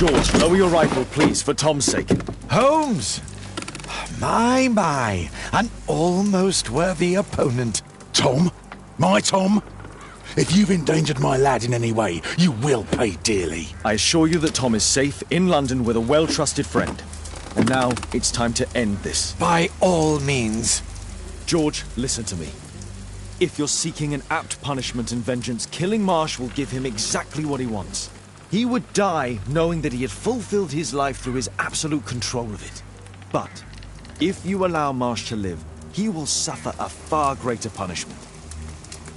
George, lower your rifle, please, for Tom's sake. Holmes! My, an almost worthy opponent. Tom? My Tom? If you've endangered my lad in any way, you will pay dearly. I assure you that Tom is safe in London with a well-trusted friend. And now it's time to end this. By all means. George, listen to me. If you're seeking an apt punishment and vengeance, killing Marsh will give him exactly what he wants. He would die knowing that he had fulfilled his life through his absolute control of it. But if you allow Marsh to live, he will suffer a far greater punishment.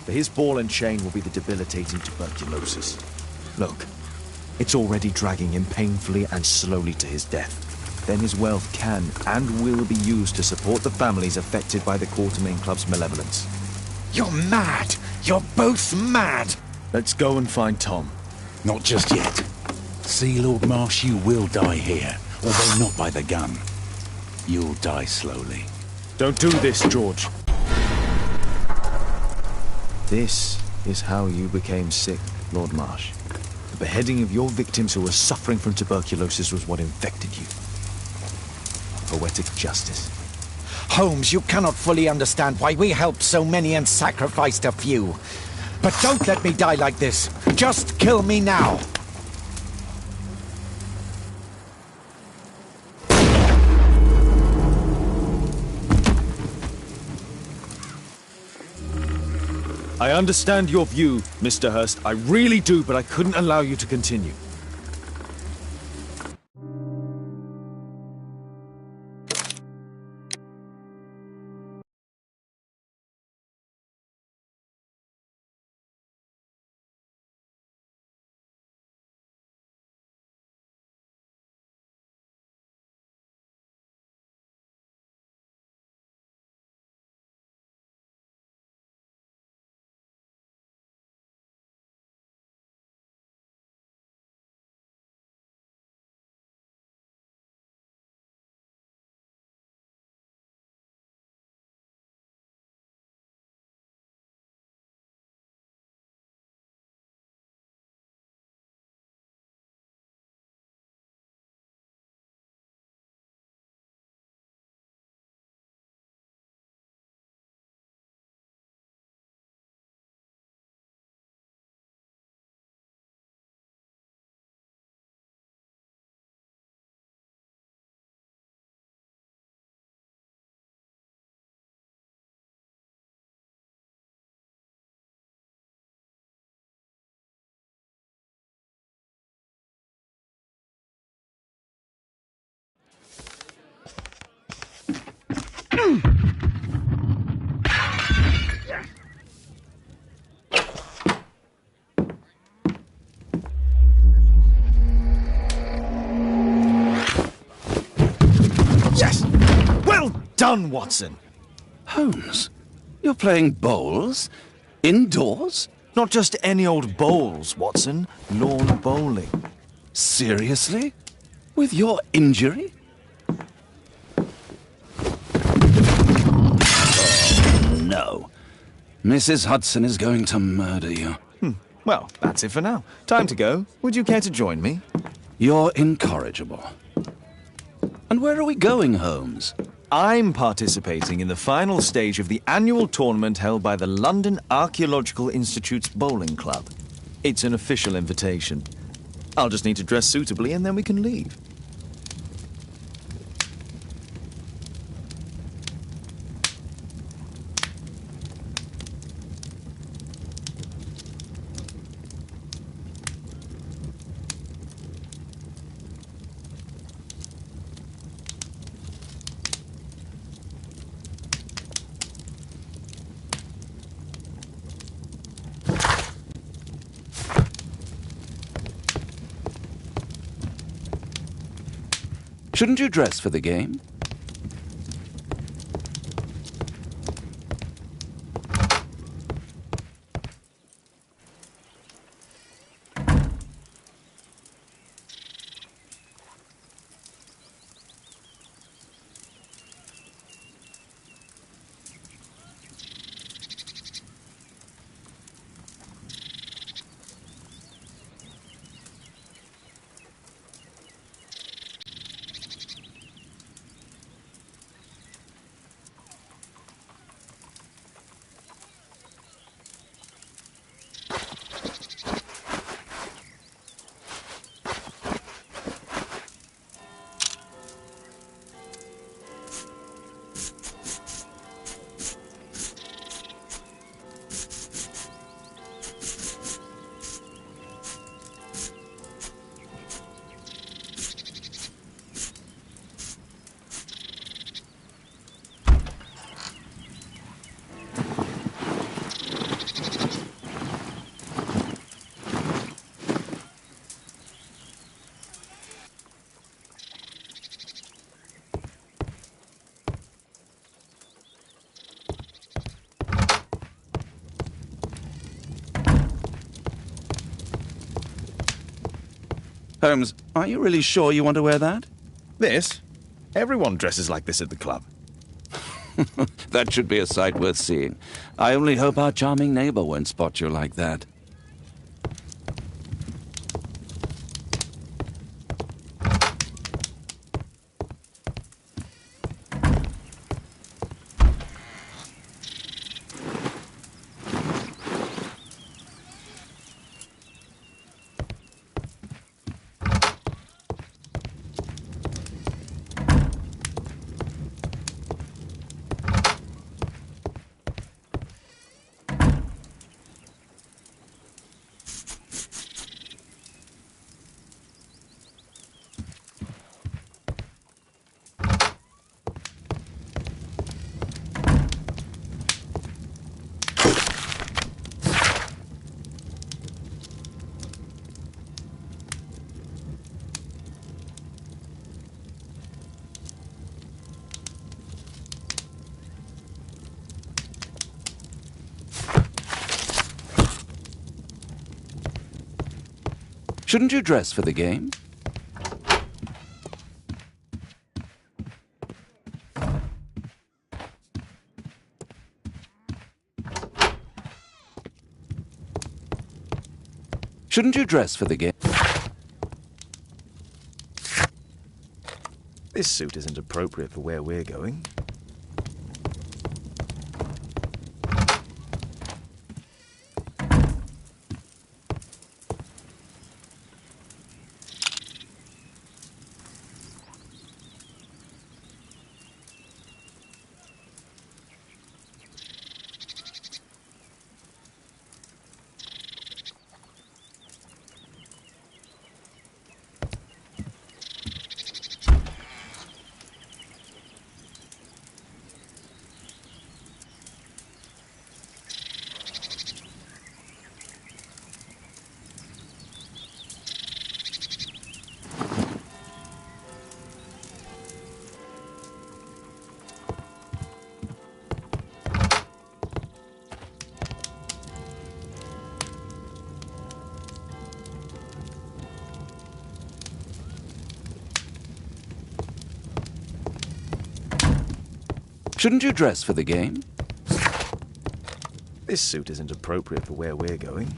For his ball and chain will be the debilitating tuberculosis. Look, it's already dragging him painfully and slowly to his death. Then his wealth can and will be used to support the families affected by the Quartermain Club's malevolence. You're mad! You're both mad! Let's go and find Tom. Not just yet. See, Lord Marsh, you will die here, although not by the gun. You'll die slowly. Don't do this, George. This is how you became sick, Lord Marsh. The beheading of your victims who were suffering from tuberculosis was what infected you. Poetic justice. Holmes, you cannot fully understand why we helped so many and sacrificed a few. But don't let me die like this. Just kill me now. I understand your view, Mr. Hurst. I really do, but I couldn't allow you to continue. Yes! Well done, Watson! Holmes, you're playing bowls? Indoors? Not just any old bowls, Watson. Lawn bowling. Seriously? With your injury? Oh, no. Mrs. Hudson is going to murder you. Well, that's it for now. Time to go. Would you care to join me? You're incorrigible. And where are we going, Holmes? I'm participating in the final stage of the annual tournament held by the London Archaeological Institute's bowling club. It's an official invitation. I'll just need to dress suitably and then we can leave. Shouldn't you dress for the game? Holmes, are you really sure you want to wear that? This? Everyone dresses like this at the club. That should be a sight worth seeing. I only hope our charming neighbor won't spot you like that. Shouldn't you dress for the game? Shouldn't you dress for the game? This suit isn't appropriate for where we're going. Shouldn't you dress for the game? This suit isn't appropriate for where we're going.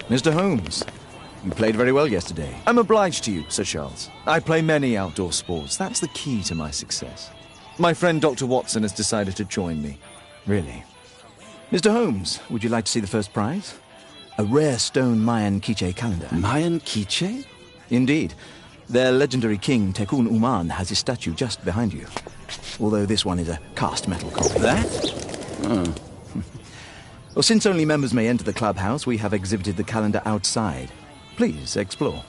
Mr. Holmes, you played very well yesterday. I'm obliged to you, Sir Charles. I play many outdoor sports. That's the key to my success. My friend Dr. Watson has decided to join me. Really? Mr. Holmes, would you like to see the first prize? A rare stone Mayan quiche calendar. Mayan quiche? Indeed. Their legendary king, Tekun Uman, has his statue just behind you. Although this one is a cast metal copy. That? Oh. Well, since only members may enter the clubhouse, we have exhibited the calendar outside. Please, explore.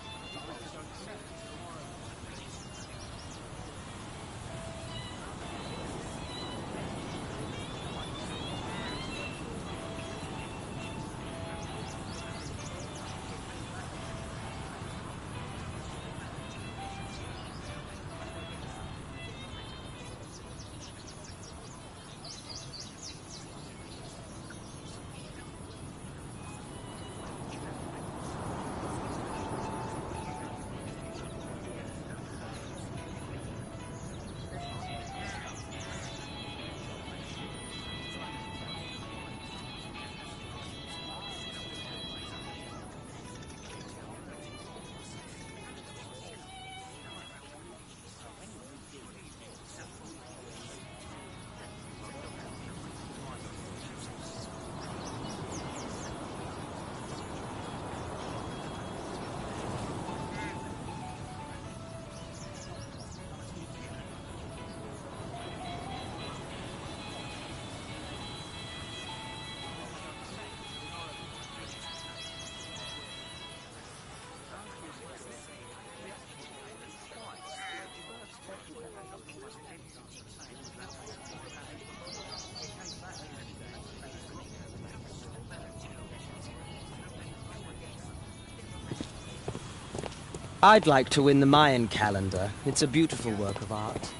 I'd like to win the Mayan calendar. It's a beautiful work of art.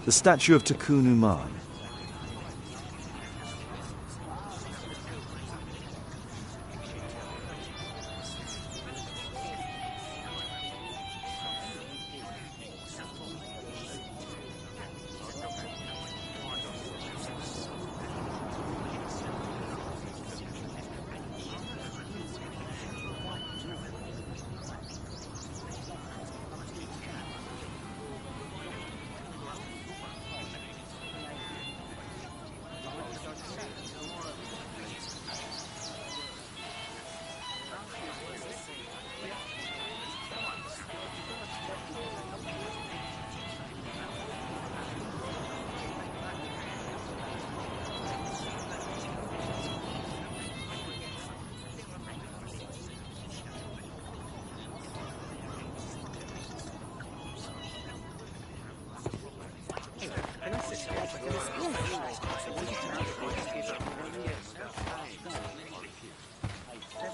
The statue of Tekun Uman.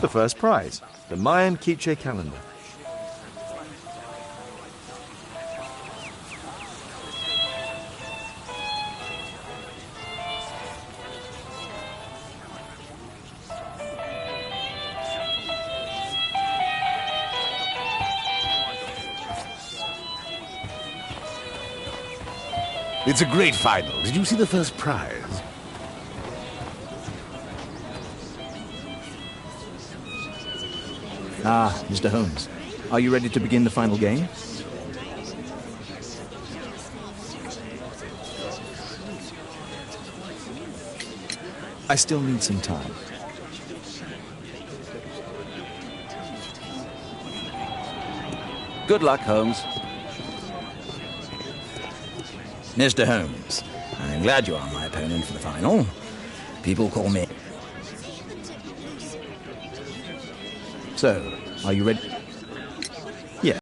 The first prize, the Mayan quiche calendar. It's a great final. Did you see the first prize? Ah, Mr. Holmes. Are you ready to begin the final game? I still need some time. Good luck, Holmes. Mr. Holmes, I'm glad you are my opponent for the final. People call me... So, are you ready? Yeah.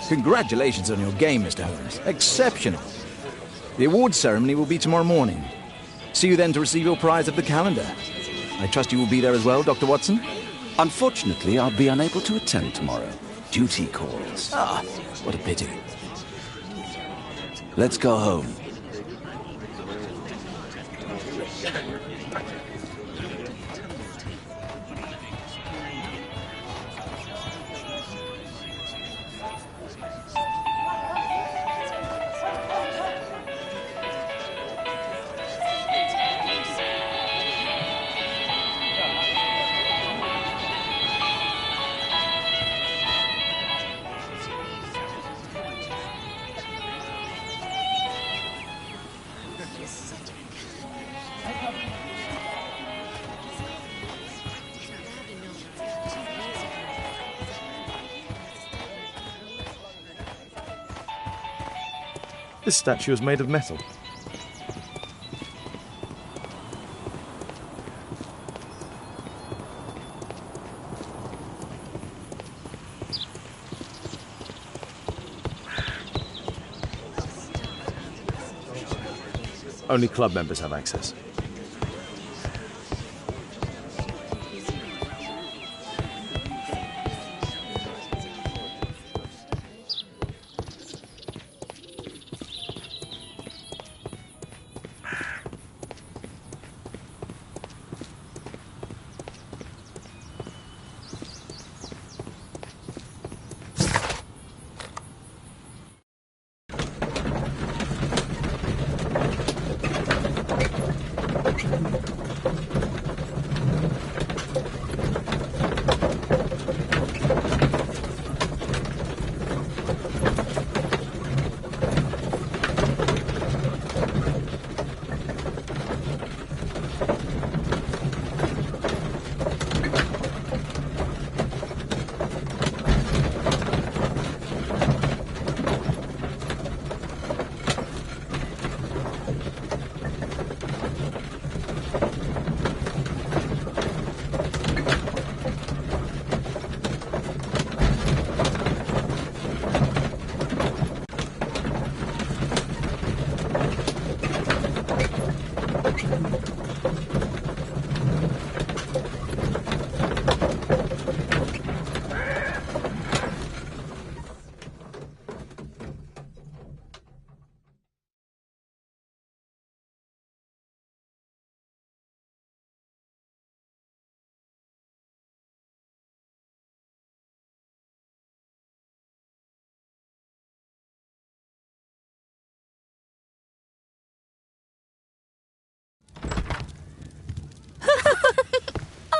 Congratulations on your game, Mr. Holmes. Exceptional. The awards ceremony will be tomorrow morning. See you then to receive your prize of the calendar. I trust you will be there as well, Dr. Watson? Unfortunately, I'll be unable to attend tomorrow. Duty calls. Ah, what a pity. Let's go home. This statue is made of metal. Only club members have access.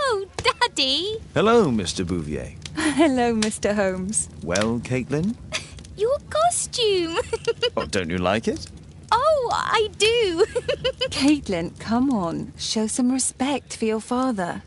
Oh, Daddy! Hello, Mr. Bouvier. Hello, Mr. Holmes. Well, Caitlin? Your costume! Oh, don't you like it? Oh, I do! Caitlin, come on. Show some respect for your father.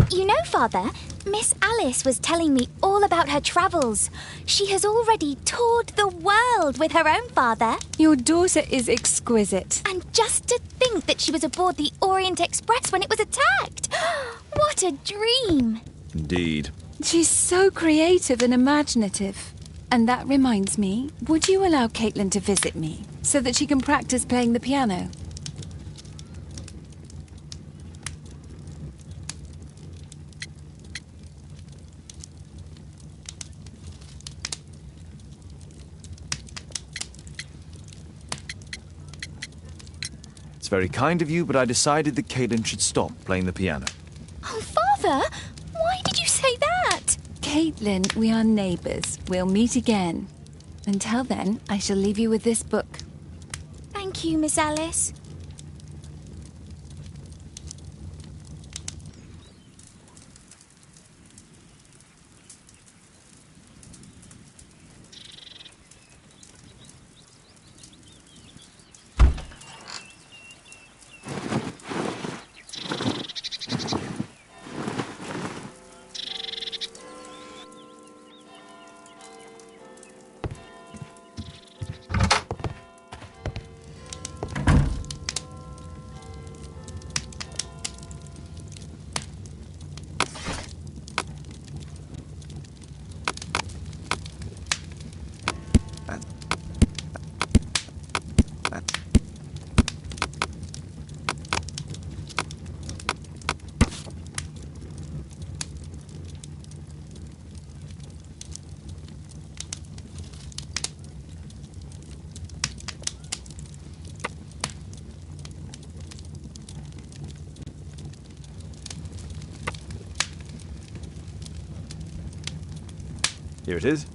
You know, Father, Miss Alice was telling me all about her travels. She has already toured the world with her own father. Your daughter is exquisite. And just to think that she was aboard the Orient Express when it was attacked. What a dream. Indeed. She's so creative and imaginative. And that reminds me, would you allow Caitlin to visit me so that she can practice playing the piano? It's very kind of you, but I decided that Caitlin should stop playing the piano. Oh, Father, why did you say that? Caitlin, we are neighbours. We'll meet again. Until then, I shall leave you with this book. Thank you, Miss Alice. Here it is.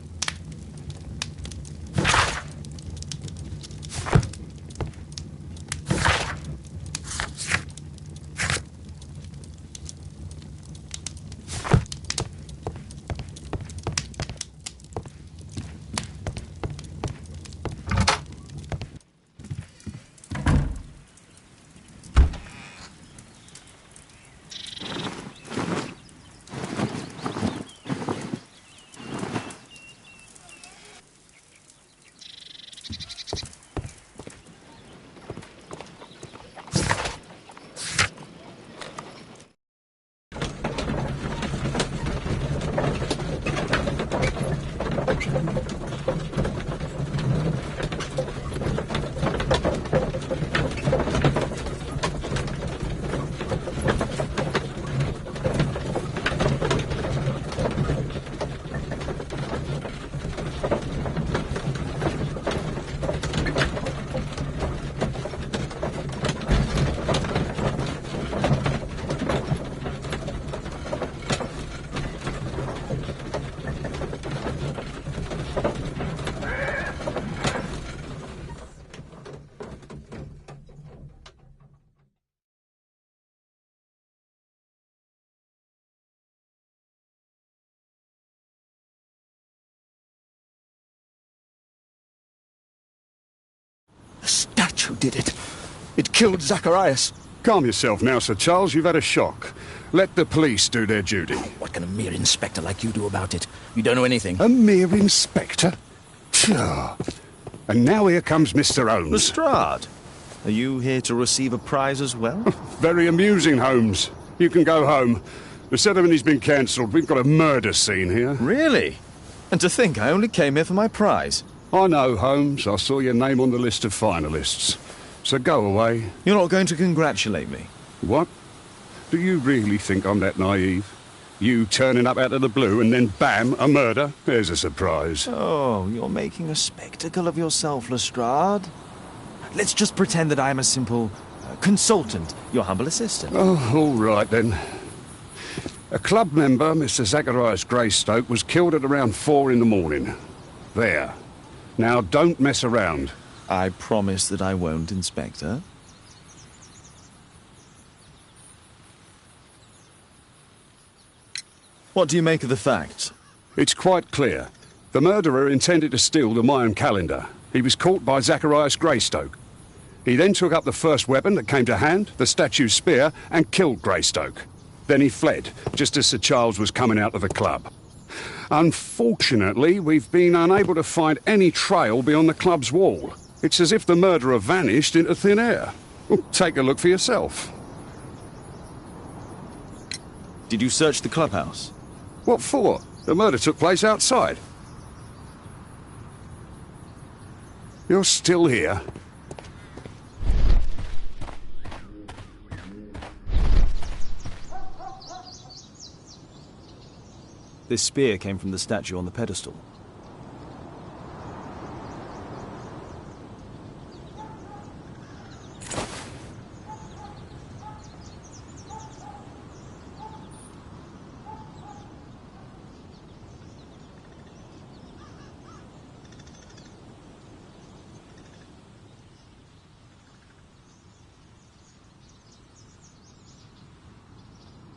The statue did it. It killed Zacharias. Calm yourself now, Sir Charles. You've had a shock. Let the police do their duty. What can a mere inspector like you do about it? You don't know anything. A mere inspector? Phew. And now here comes Mr. Holmes. Lestrade, are you here to receive a prize as well? Very amusing, Holmes. You can go home. The ceremony's been cancelled. We've got a murder scene here. Really? And to think I only came here for my prize. I know, Holmes. I saw your name on the list of finalists. So go away. You're not going to congratulate me? What? Do you really think I'm that naive? You turning up out of the blue and then bam, a murder? There's a surprise. Oh, you're making a spectacle of yourself, Lestrade. Let's just pretend that I'm a simple consultant, your humble assistant. Oh, all right then. A club member, Mr. Zacharias Greystoke, was killed at around 4 in the morning. There. Now, don't mess around. I promise that I won't, Inspector. What do you make of the facts? It's quite clear. The murderer intended to steal the Mayan calendar. He was caught by Zacharias Greystoke. He then took up the first weapon that came to hand, the statue's spear, and killed Greystoke. Then he fled, just as Sir Charles was coming out of the club. Unfortunately, we've been unable to find any trail beyond the club's wall. It's as if the murderer vanished into thin air. Well, take a look for yourself. Did you search the clubhouse? What for? The murder took place outside. You're still here? This spear came from the statue on the pedestal.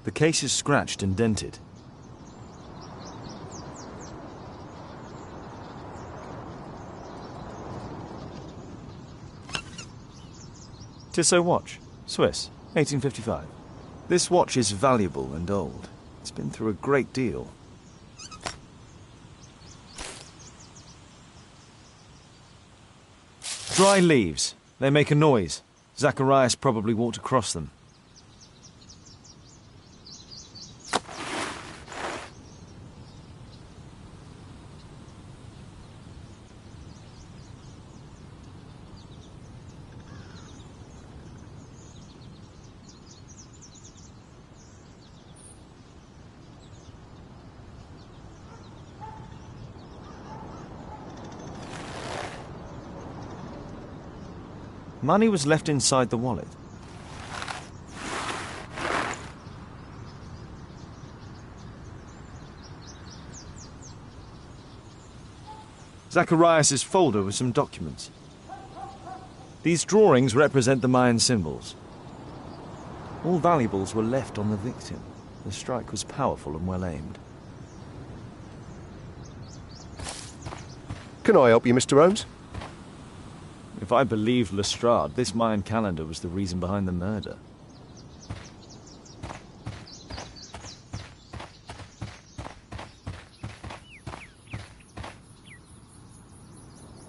The case is scratched and dented. Tissot watch, Swiss, 1855. This watch is valuable and old. It's been through a great deal. Dry leaves. They make a noise. Zacharias probably walked across them. Money was left inside the wallet. Zacharias' folder with some documents. These drawings represent the Mayan symbols. All valuables were left on the victim. The strike was powerful and well aimed. Can I help you, Mr. Holmes? If I believed Lestrade, this Mayan calendar was the reason behind the murder.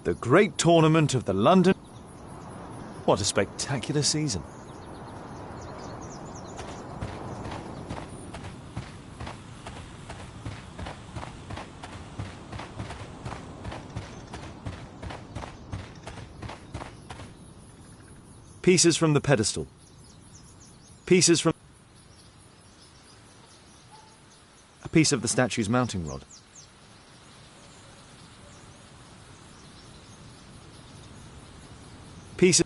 The Great Tournament of the London... What a spectacular season. Pieces from the pedestal. Pieces from... A piece of the statue's mounting rod. Pieces...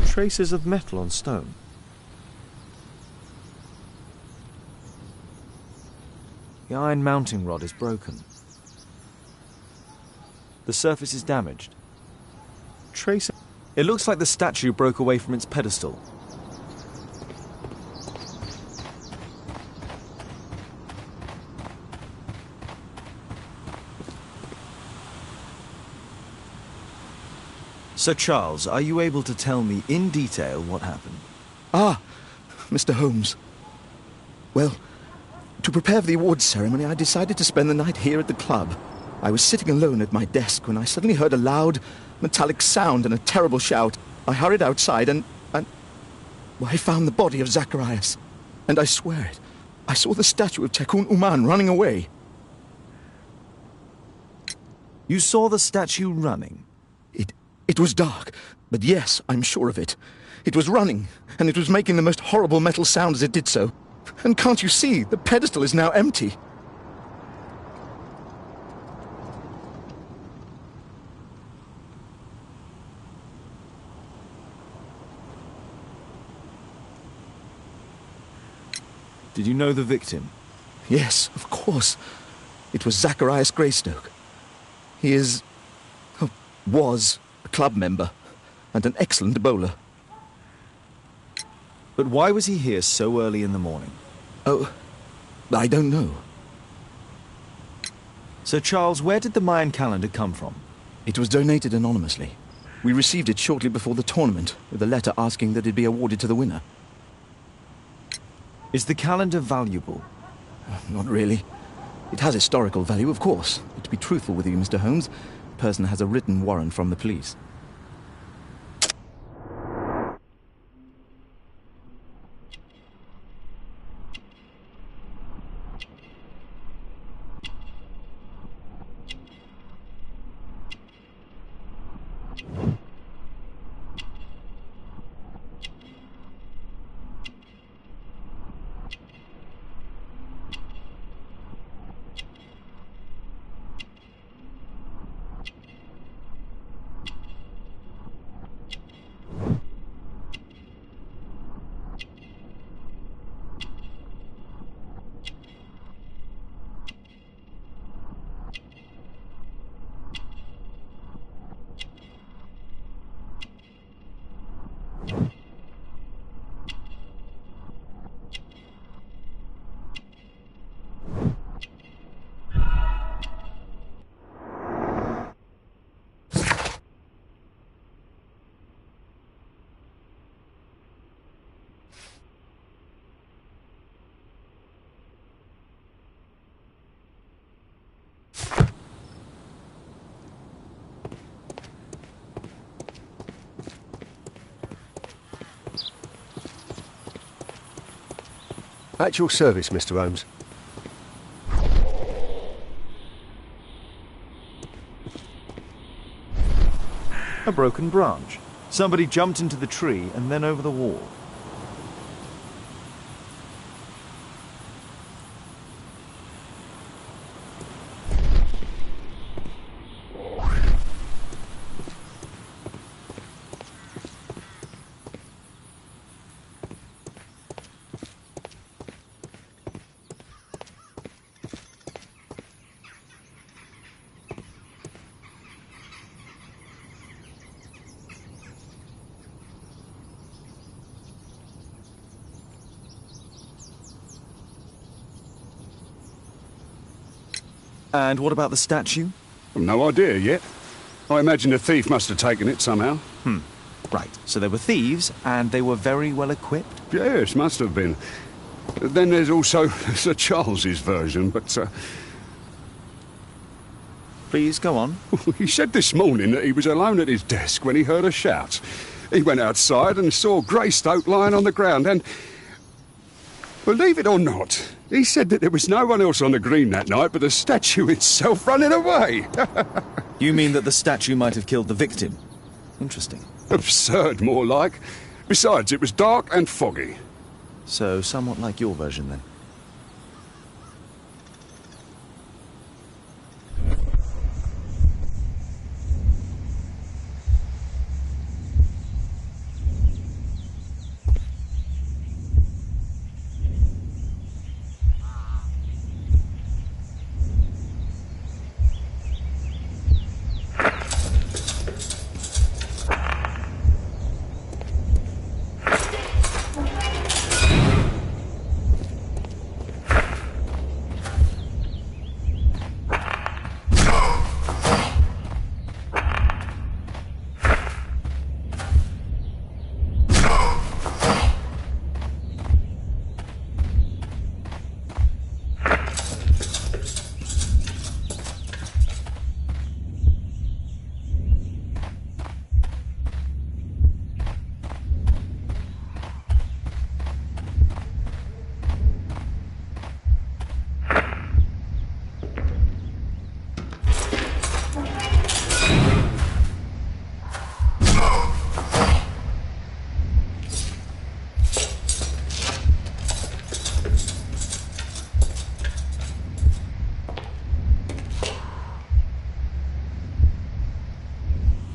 Traces of metal on stone. The iron mounting rod is broken. The surface is damaged. Trace. It looks like the statue broke away from its pedestal. Sir Charles, are you able to tell me in detail what happened? Ah, Mr. Holmes. Well, to prepare for the awards ceremony, I decided to spend the night here at the club. I was sitting alone at my desk when I suddenly heard a loud, metallic sound and a terrible shout. I hurried outside and well, I found the body of Zacharias. And I swear it, I saw the statue of Tekun Uman running away. You saw the statue running? It was dark, but yes, I'm sure of it. It was running, and it was making the most horrible metal sound as it did so. And can't you see, the pedestal is now empty. Did you know the victim? Yes, of course. It was Zacharias Greystoke. He is... was a club member and an excellent bowler. But why was he here so early in the morning? Oh, I don't know. Sir Charles, where did the Mayan calendar come from? It was donated anonymously. We received it shortly before the tournament, with a letter asking that it be awarded to the winner. Is the calendar valuable? Not really. It has historical value, of course. But to be truthful with you, Mr. Holmes, the person has a written warrant from the police. At your service, Mr. Holmes. A broken branch. Somebody jumped into the tree and then over the wall. And what about the statue? I've no idea yet. I imagine the thief must have taken it somehow. Right, so they were thieves, and they were very well equipped? Yes, must have been. Then there's also Sir Charles's version, but Please, go on. he said this morning that he was alone at his desk when he heard a shout. He went outside and saw Greystoke lying on the ground and... believe it or not, he said that there was no one else on the green that night but the statue itself running away. You mean that the statue might have killed the victim? Interesting. Absurd, more like. Besides, it was dark and foggy. So, somewhat like your version, then.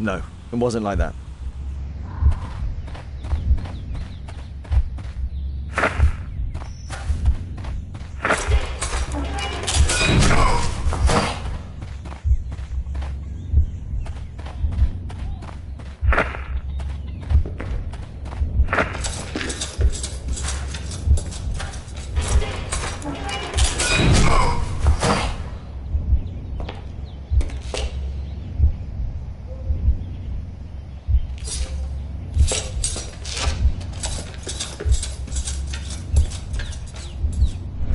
No, it wasn't like that.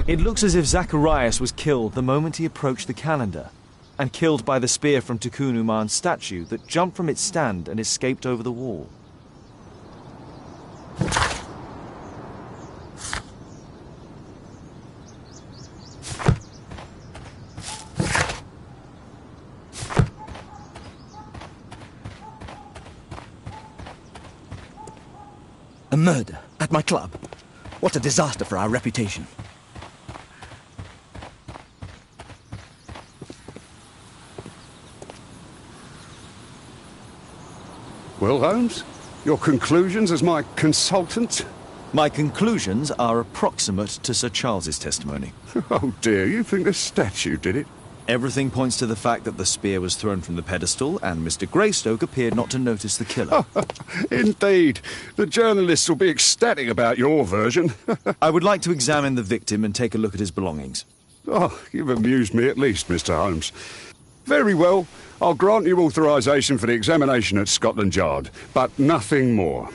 It looks as if Zacharias was killed the moment he approached the calendar, and killed by the spear from Tikkun Uman's statue that jumped from its stand and escaped over the wall. A murder at my club. What a disaster for our reputation. Well, Holmes, your conclusions as my consultant? My conclusions are approximate to Sir Charles's testimony. Oh dear, you think the statue did it? Everything points to the fact that the spear was thrown from the pedestal, and Mr. Greystoke appeared not to notice the killer. Indeed. The journalists will be ecstatic about your version. I would like to examine the victim and take a look at his belongings. Oh, you've amused me at least, Mr. Holmes. Very well. I'll grant you authorization for the examination at Scotland Yard, but nothing more.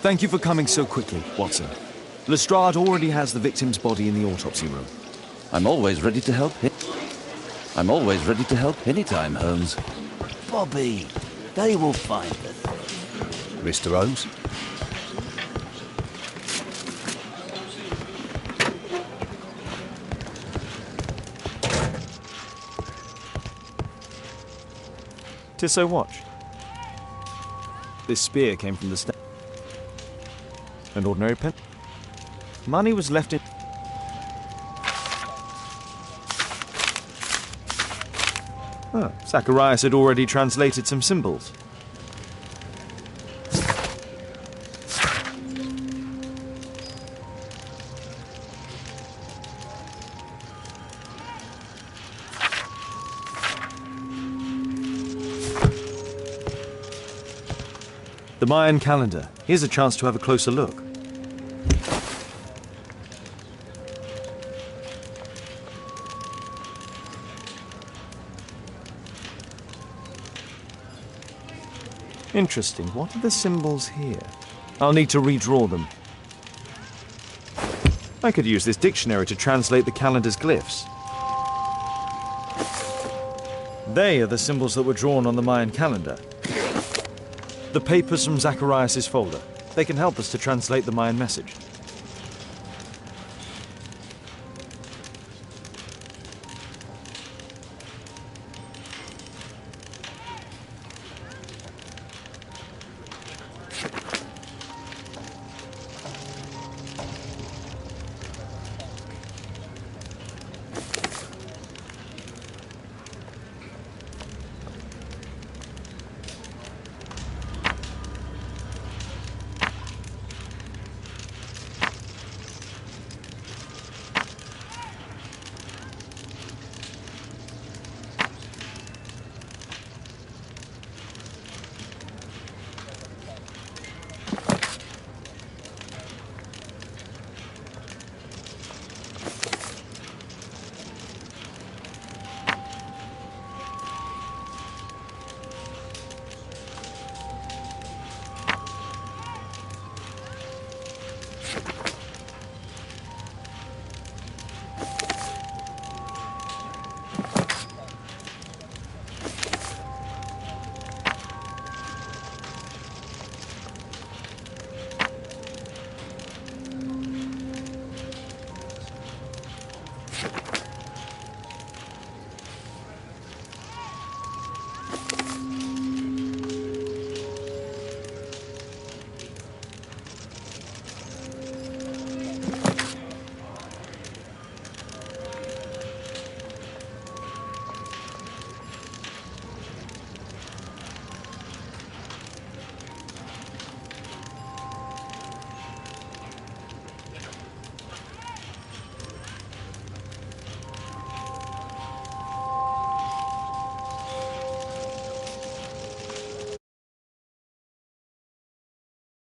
Thank you for coming so quickly, Watson. Lestrade already has the victim's body in the autopsy room. I'm always ready to help. I'm always ready to help anytime, Holmes. Bobby, they will find it. Mr. Holmes? Tissot watch. This spear came from the stand. An ordinary pen. Money was left in... Oh, Zacharias had already translated some symbols. The Mayan calendar. Here's a chance to have a closer look. Interesting. What are the symbols here? I'll need to redraw them. I could use this dictionary to translate the calendar's glyphs. They are the symbols that were drawn on the Mayan calendar. The papers from Zacharias' folder. They can help us to translate the Mayan message.